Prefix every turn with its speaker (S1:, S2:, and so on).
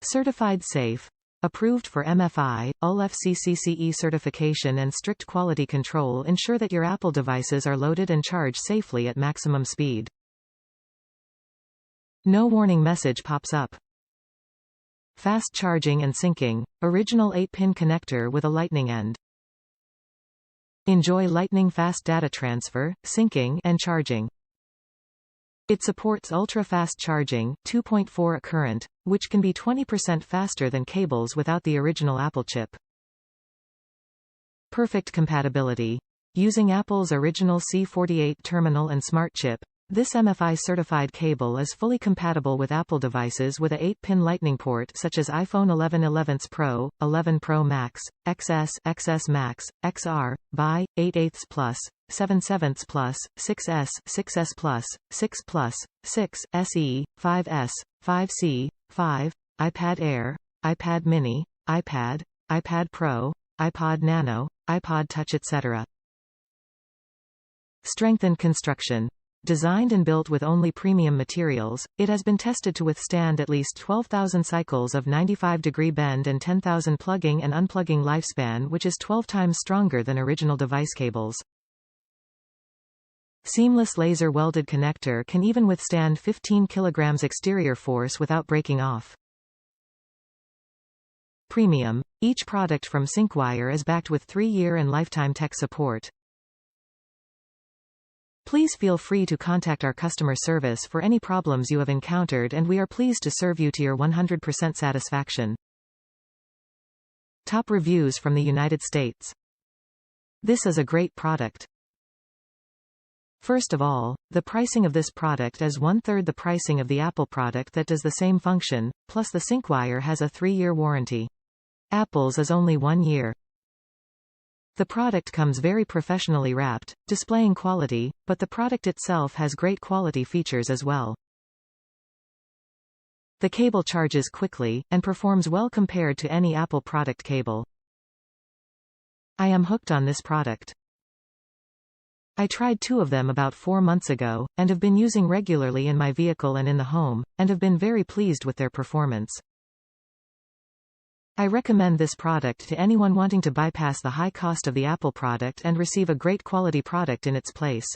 S1: Certified safe. Approved for MFI, UL-FCC-CE certification and strict quality control ensure that your Apple devices are loaded and charged safely at maximum speed. No warning message pops up. Fast charging and syncing. Original 8-pin connector with a lightning end. Enjoy lightning-fast data transfer, syncing, and charging. It supports ultra-fast charging, 2.4 current, which can be 20% faster than cables without the original Apple chip. Perfect compatibility. Using Apple's original C48 terminal and smart chip, this MFI-certified cable is fully compatible with Apple devices with a 8-pin lightning port such as iPhone 11, 11 Pro, 11 Pro Max, XS, XS Max, XR, BY, 8/8 Plus, 7/7 Plus, 6S, 6S Plus, 6 Plus, 6, SE, 5S, 5C, 5, iPad Air, iPad Mini, iPad, iPad Pro, iPod Nano, iPod Touch etc. Strengthened construction. Designed and built with only premium materials, it has been tested to withstand at least 12,000 cycles of 95-degree bend and 10,000 plugging and unplugging lifespan, which is 12 times stronger than original device cables. Seamless laser welded connector can even withstand 15 kg exterior force without breaking off. Premium. Each product from Syncwire is backed with 3-year and lifetime tech support. Please feel free to contact our customer service for any problems you have encountered, and we are pleased to serve you to your 100% satisfaction. Top reviews from the United States. This is a great product. First of all, the pricing of this product is 1/3 the pricing of the Apple product that does the same function, plus the Syncwire has a 3-year warranty. Apple's is only 1 year. The product comes very professionally wrapped, displaying quality, but the product itself has great quality features as well. The cable charges quickly, and performs well compared to any Apple product cable. I am hooked on this product. I tried 2 of them about 4 months ago, and have been using regularly in my vehicle and in the home, and have been very pleased with their performance. I recommend this product to anyone wanting to bypass the high cost of the Apple product and receive a great quality product in its place.